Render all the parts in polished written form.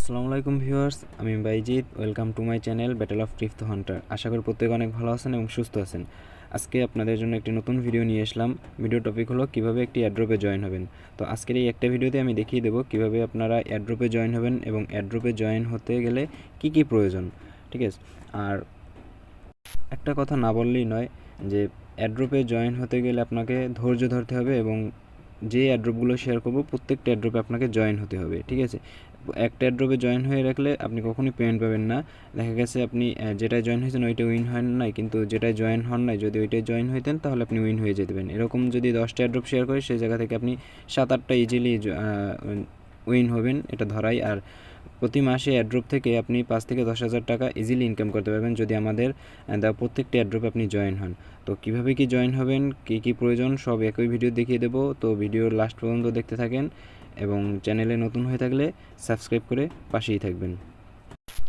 আসসালামু আলাইকুম ভিউয়ার্স, আমি Baijit. Welcome to my channel Battle of Tiff the Hunter. আশা করি প্রত্যেকে অনেক ভালো আছেন এবং সুস্থ আছেন। আজকে আপনাদের জন্য একটি নতুন ভিডিও নিয়ে আসলাম। ভিডিও টপিক হলো কীভাবে একটি অ্যাড্রপে জয়েন হবেন। তো আজকের এই একটা ভিডিওতে আমি দেখিয়ে দেবো কীভাবে আপনারা অ্যাড্রপে জয়েন হবেন এবং অ্যাড্রপে জয়েন হতে গেলে কী কী প্রয়োজন, ঠিক আছে। আর একটা কথা না বললেই নয় যে অ্যাড্রপে জয়েন হতে গেলে আপনাকে ধৈর্য ধরতে হবে এবং যে অ্যাড্রপগুলো শেয়ার করবো প্রত্যেকটা অ্যাড্রপে আপনাকে জয়েন হতে হবে, ঠিক আছে। একটা অ্যাড্রপে জয়েন হয়ে রাখলে আপনি কখনোই পেমেন্ট পাবেন না। দেখা গেছে আপনি যেটায় জয়েন হয়েছেন ওইটা উইন হয় নাই, কিন্তু যেটায় জয়েন হন নাই যদি ওইটায় জয়েন হইতেন তাহলে আপনি উইন হয়ে যেতেন। এরকম যদি 10টা অ্যাড্রপ শেয়ার করে সেই জায়গা থেকে আপনি 7-8টা ইজিলি উইন হবেন, এটা ধরাই। আর প্রতি মাসে অ্যাড্রপ থেকে আপনি 5 থেকে 10 হাজার টাকা ইজিলি ইনকাম করতে পারবেন যদি আমাদের প্রত্যেকটি অ্যাড্রপে আপনি জয়েন হন। তো কীভাবে কি জয়েন হবেন, কী প্রয়োজন সব একই ভিডিও দেখিয়ে দেবো। তো ভিডিওর লাস্ট পর্যন্ত দেখতে থাকেন এবং চ্যানেলে নতুন হয়ে থাকলে সাবস্ক্রাইব করে পাশেই থাকবেন।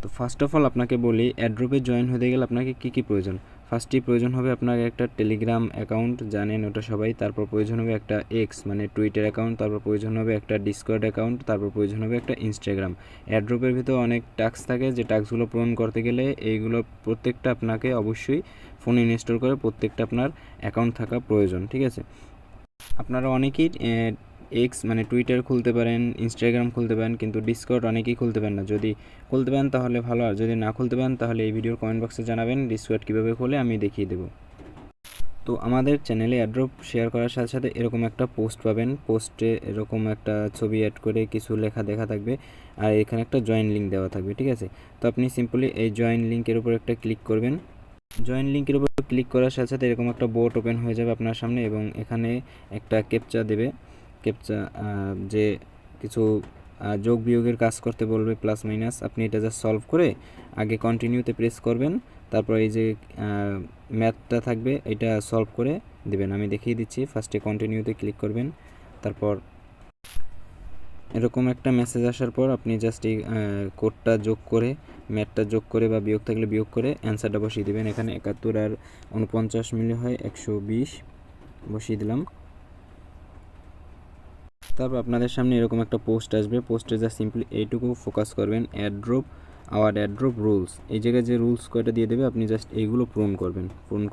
তো ফার্স্ট অফ অল আপনাকে বলি, অ্যাড্রপে জয়েন হতে গেলে আপনাকে কী প্রয়োজন। ফার্স্টই প্রয়োজন হবে আপনার একটা টেলিগ্রাম অ্যাকাউন্ট, জানেন ওটা সবাই। তারপর প্রয়োজন হবে একটা এক্স মানে টুইটার অ্যাকাউন্ট। তারপর প্রয়োজন হবে একটা ডিসকর্ড অ্যাকাউন্ট। তারপর প্রয়োজন হবে একটা ইনস্টাগ্রাম। অ্যাড্রপের ভিতর অনেক টাস্ক থাকে, যে টাস্কগুলো পূরণ করতে গেলে এইগুলো প্রত্যেকটা আপনাকে অবশ্যই ফোনে ইনস্টল করে প্রত্যেকটা আপনার অ্যাকাউন্ট থাকা প্রয়োজন, ঠিক আছে। আপনারা অনেকেই এক্স মানে টুইটার খুলতে পারেন, ইনস্টাগ্রাম খুলতে পারেন, কিন্তু ডিসকর্ড অনেকেই খুলতে পারেন না। যদি খুলতে পারেন তাহলে ভালো, আর যদি না খুলতে পারেন তাহলে এই ভিডিওর কমেন্ট বক্সে জানাবেন ডিসকর্ড কীভাবে খোলে, আমি দেখিয়ে দেবো। তো আমাদের চ্যানেলে অ্যাড্রপ শেয়ার করার সাথে সাথে এরকম একটা পোস্ট পাবেন। পোস্টে এরকম একটা ছবি অ্যাড করে কিছু লেখা দেখা থাকবে, আর এখানে একটা জয়েন লিঙ্ক দেওয়া থাকবে, ঠিক আছে। তো আপনি সিম্পলি এই জয়েন লিঙ্কের উপর একটা ক্লিক করবেন। জয়েন লিঙ্কের উপর ক্লিক করার সাথে সাথে এরকম একটা বোর্ড ওপেন হয়ে যাবে আপনার সামনে, এবং এখানে একটা ক্যাপচা দেবে। ক্যাপচা যে কিছু যোগ বিয়োগের কাজ করতে বলবে, প্লাস মাইনাস। আপনি এটা জাস্ট সলভ করে আগে কন্টিনিউতে প্রেস করবেন, তারপর এই যে ম্যাথটা থাকবে এটা সলভ করে দেবেন। আমি দেখিয়ে দিচ্ছি। ফার্স্টে কন্টিনিউতে ক্লিক করবেন, তারপর এরকম একটা মেসেজ আসার পর আপনি জাস্ট এই কোডটা যোগ করে, ম্যাথটা যোগ করে বা বিয়োগ থাকলে বিয়োগ করে অ্যান্সারটা বসিয়ে দেবেন। এখানে 71 আর 49 মিলে হয় 120, বসিয়ে দিলাম। তারপর আপনাদের সামনে এরকম একটা পোস্ট আসবে। পোস্টে যা সিম্পলি এইটুকু ফোকাস করবেন, অ্যাড্রপ রুলস। এই জায়গায় যে রুলস কয়টা দিয়ে দেবে আপনি জাস্ট এইগুলো পূরণ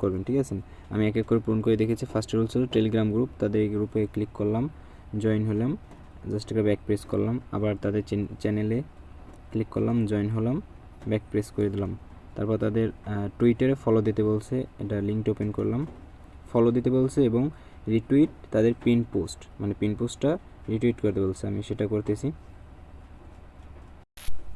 করবেন, ঠিক আছে। আমি এক এক করে পূরণ করে দেখেছি। ফার্স্ট রুলস হলো টেলিগ্রাম গ্রুপ, তাদের এই গ্রুপে ক্লিক করলাম, জয়েন হলাম, জাস্ট একটা ব্যাক প্রেস করলাম। আবার তাদের চ্যানেলে ক্লিক করলাম, জয়েন হলাম, ব্যাক প্রেস করে দিলাম। তারপর তাদের টুইটারে ফলো দিতে বলছে, এটা লিঙ্কটা ওপেন করলাম, ফলো দিতে বলছে, এবং রিটুইট তাদের পিন পোস্টটা রিটুইট করতে বলছে, আমি সেটা করতেছি।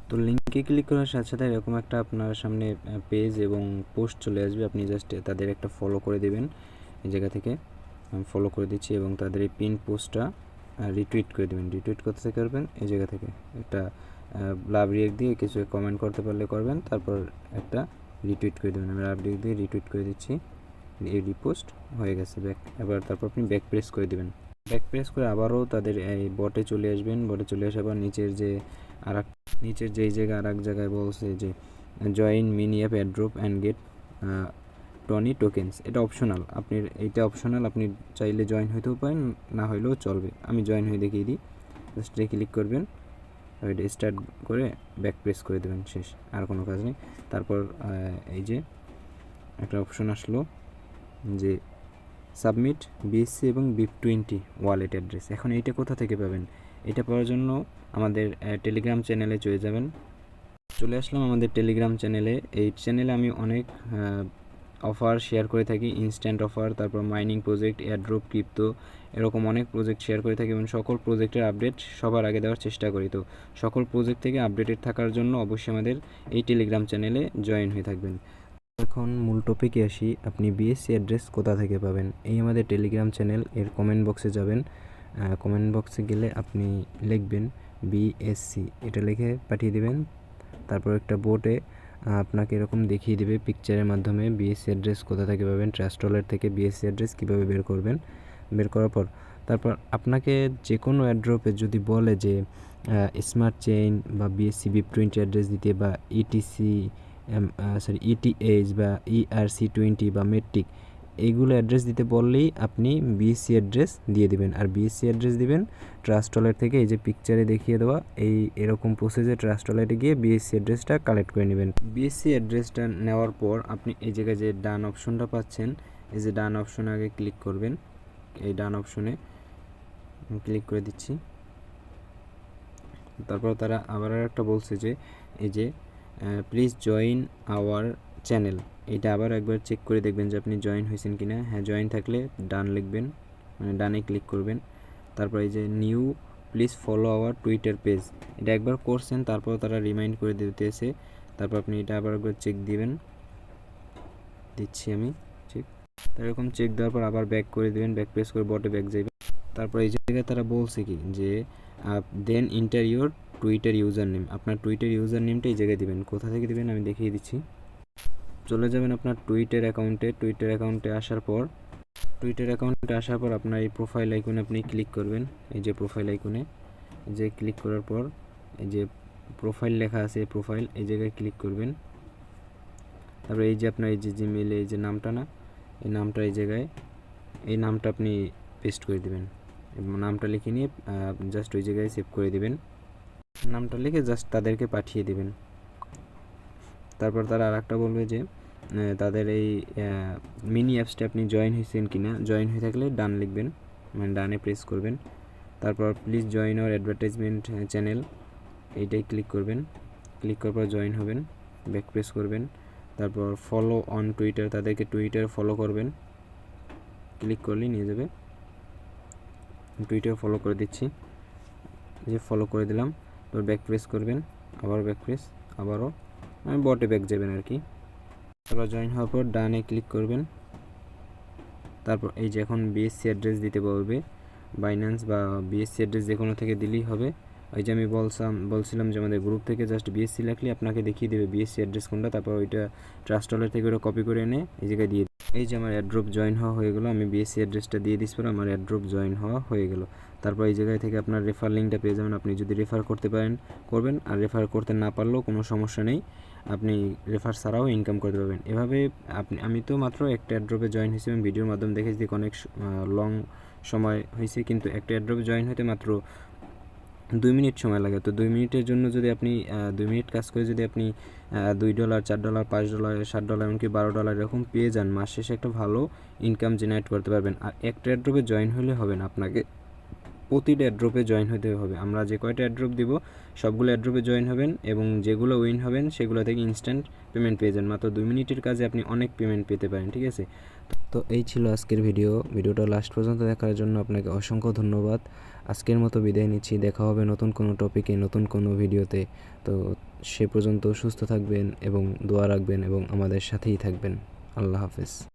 তো লিঙ্কে ক্লিক করার সাথে সাথে এরকম একটা আপনার সামনে পেজ এবং পোস্ট চলে আসবে। আপনি জাস্ট তাদের একটা ফলো করে দেবেন। এই জায়গা থেকে আমি ফলো করে দিচ্ছি, এবং তাদের এই পিন পোস্টটা রিটুইট করে দেবেন। রিটুইট করতে করবেন এই জায়গা থেকে একটা লাভ রিয়েক্ট দিয়ে কিছু কমেন্ট করতে পারলে করবেন, তারপর একটা রিটুইট করে দেবেন। আমি লাভ রিয়েক্ট দিয়ে রিটুইট করে দিচ্ছি, এই রিপোস্ট হয়ে গেছে। তারপর আপনি ব্যাক প্রেস করে দেবেন। ব্যাক প্রেস করে আবারও তাদের এই বটে চলে আসবেন। বটে চলে আসার পর নিচের যেই জায়গায় আর এক জায়গায় বলছে যে join mini app airdrop and get tony tokens. এটা অপশনাল, এইটা অপশনাল, আপনি চাইলে জয়েন হইতেও পারেন, না হইলেও চলবে। আমি জয়েন হয়ে দেখিয়ে দিই। জাস্ট ক্লিক করবেন, এটা স্টার্ট করে ব্যাক প্রেস করে দেবেন, শেষ, আর কোনো কাজ নেই। তারপর এই যে একটা অপশন আসলো যে সাবমিট বিএসসি এবং BIP20 ওয়ালেট অ্যাড্রেস। এখন এইটা কোথা থেকে পাবেন? এটা পাওয়ার জন্য আমাদের টেলিগ্রাম চ্যানেলে চলে আসলাম আমাদের টেলিগ্রাম চ্যানেলে। এই চ্যানেলে আমি অনেক অফার শেয়ার করে থাকি, ইনস্ট্যান্ট অফার, তারপর মাইনিং প্রজেক্ট, এয়ারড্রপ, ক্রিপ্টো, এরকম অনেক প্রজেক্ট শেয়ার করে থাকি এবং সকল প্রজেক্টের আপডেট সবার আগে দেওয়ার চেষ্টা করি। তো সকল প্রজেক্ট থেকে আপডেটেড থাকার জন্য অবশ্যই আমাদের এই টেলিগ্রাম চ্যানেলে জয়েন হয়ে থাকবেন। এখন মূল টপিকে আসি, আপনি বিএসসি অ্যাড্রেস কোথা থেকে পাবেন। এই আমাদের টেলিগ্রাম চ্যানেল, এর কমেন্ট বক্সে যাবেন। কমেন্ট বক্সে গেলে আপনি লিখবেন বিএসসি, এটা লিখে পাঠিয়ে দেবেন। তারপর একটা বোর্ডে আপনাকে এরকম দেখিয়ে দেবে পিকচারের মাধ্যমে বিএসসি অ্যাড্রেস কোথা থেকে পাবেন। ট্রাস্ট ওয়ালেট থেকে বিএসসি অ্যাড্রেস কীভাবে বের করবেন। বের করার পর তারপর আপনাকে যে কোনো অ্যাড্রপে যদি বলে যে স্মার্ট চেইন বা বিএসসি BIP20 অ্যাড্রেস দিতে, বা ইটিএইচ বা ERC20 বা মেট্রিক, এইগুলো অ্যাড্রেস দিতে বললেই আপনি বিএসসি অ্যাড্রেস দিয়ে দিবেন। আর বিএসসি অ্যাড্রেস দিবেন ট্রাস্ট ওয়ালেট থেকে, এই যে পিকচারে দেখিয়ে দেওয়া এরকম প্রসেসে ট্রাস্ট ওয়ালেটে গিয়ে বিএসসি অ্যাড্রেসটা কালেক্ট করে নেবেন। বিএসসি অ্যাড্রেসটা নেওয়ার পর আপনি এই জায়গায় যে ডান অপশনটা পাচ্ছেন, এই যে ডান অপশনে আগে ক্লিক করবেন। এই ডান অপশনে ক্লিক করে দিচ্ছি। তারপর তারা আবার একটা বলছে যে এই যে প্লিজ জয়েন আওয়ার চ্যানেল, এটা আবার একবার চেক করে দেখবেন যে আপনি জয়েন হয়েছেন কিনা। হ্যাঁ, জয়েন থাকলে ডান লিখবেন, মানে ডানে ক্লিক করবেন। তারপর এই যে new please follow our Twitter page, এটা একবার করছেন, তারপর তারা রিমাইন্ড করে দিতেছে। তারপর আপনি এটা আবার একবার চেক দিবেন, দিচ্ছি আমি চেক। এরকম চেক দেওয়ার পর আবার ব্যাক করে দেবেন, ব্যাক প্রেস করে বটে ব্যাক যাবেন। তারপর এই জায়গায় তারা বলছে কি যে then enter your Twitter user name, আপনার টুইটার ইউজার নেমটা এই জায়গায় দেবেন। কোথা থেকে দেবেন আমি দেখিয়ে দিচ্ছি। চলে যাবেন আপনার টুইটার অ্যাকাউন্টে আসার পর আপনার এই প্রোফাইল আইকনে আপনি ক্লিক করবেন। এই যে প্রোফাইল আইকনে যে ক্লিক করার পর এই যে প্রোফাইল লেখা আছে, প্রোফাইল এই জায়গায় ক্লিক করবেন। তারপর এই যে আপনার এই যে জিমেইলে এই যে নামটা না, এই নামটা এই জায়গায়, এই নামটা আপনি পেস্ট করে দেবেন। নামটা লিখে নিয়ে জাস্ট ওই জায়গায় সেভ করে দিবেন। নামটা লিখে জাস্ট তাদেরকে পাঠিয়ে দিবেন। তারপর তারা আরেকটা বলবে যে তাদের এই মিনি অ্যাপসটা আপনি জয়েন হয়েছেন কিনা, জয়েন হয়ে থাকলে ডান লিখবেন, মানে ডানে প্রেস করবেন। তারপর please join our advertisement channel, এইটাই ক্লিক করবেন। ক্লিক করার পর জয়েন হবেন, ব্যাক প্রেস করবেন। তারপর ফলো অন টুইটার, তাদেরকে টুইটার ফলো করবেন, ক্লিক করলেই নিয়ে যাবে। টুইটার ফলো করে দিচ্ছি, যে ফলো করে দিলাম। তো ব্যাক প্রেস করবেন, আবার ব্যাক প্রেস, আবারও বটে ব্যাক যাবেন আর কি। তারপর জয়েন হওয়ার পর ডানে ক্লিক করবেন। তারপর এই যে এখন বিএসসি অ্যাড্রেস দিতে বলবে, বাইন্যান্স বা বিএসসি অ্যাড্রেস যে কোনো থেকে দিলেই হবে। ওই যে আমি বলছিলাম যে আমাদের গ্রুপ থেকে জাস্ট বিএসসি লিখলে আপনাকে দেখিয়ে দেবে বিএসসি অ্যাড্রেস কোনটা। তারপর ওইটা ট্রাস্ট ওয়ালেট থেকে ওটা কপি করে এনে এই জায়গায় দিয়ে, এই যে আমার অ্যাড্রপ জয়েন হওয়া হয়ে গেলো। আমি বিএসসি অ্যাড্রেসটা দিয়ে দিস পর আমার অ্যাড্রপ জয়েন হওয়া হয়ে গেল। তারপর এই জায়গায় থেকে আপনার রেফার লিঙ্কটা পেয়ে যাবেন। আপনি যদি রেফার করতে পারেন করবেন, আর রেফার করতে না পারলেও কোনো সমস্যা নেই, আপনি রেফার ছাড়াও ইনকাম করতে পারবেন। এভাবে আমি তো মাত্র একটা অ্যাড্রপে জয়েন হয়েছি, এবং ভিডিওর মাধ্যমে দেখেছি অনেক লং সময় হয়েছে, কিন্তু একটা অ্যাড্রপে জয়েন হতে মাত্র 2 মিনিট সময় লাগে। তো 2 মিনিটের জন্য যদি আপনি 2 মিনিট কাজ করে যদি আপনি $2, $4, $5, $7, এমনকি $12 এরকম পেয়ে যান, মাস শেষে একটা ভালো ইনকাম জেনারেট করতে পারবেন। আর একটা অ্যাড্রপে জয়েন হলে হবে না, আপনাকে প্রতিটা অ্যাড্রপে জয়েন হতে হবে। আমরা যে কয়টা অ্যাড্রপ দিব সবগুলো অ্যাড্রপে জয়েন হবেন, এবং যেগুলো উইন হবেন সেগুলো থেকে ইনস্ট্যান্ট পেমেন্ট পেয়ে যান। মাত্র 2 মিনিটের কাজে আপনি অনেক পেমেন্ট পেতে পারেন, ঠিক আছে। তো এই ছিল আজকের ভিডিওটা লাস্ট পর্যন্ত দেখার জন্য আপনাকে অসংখ্য ধন্যবাদ। আজকের মতো বিদায় নিচ্ছি, দেখা হবে নতুন কোনো টপিকে, নতুন কোনো ভিডিওতে। তো সে পর্যন্ত সুস্থ থাকবেন এবং দোয়া রাখবেন এবং আমাদের সাথেই থাকবেন। আল্লাহ হাফেজ।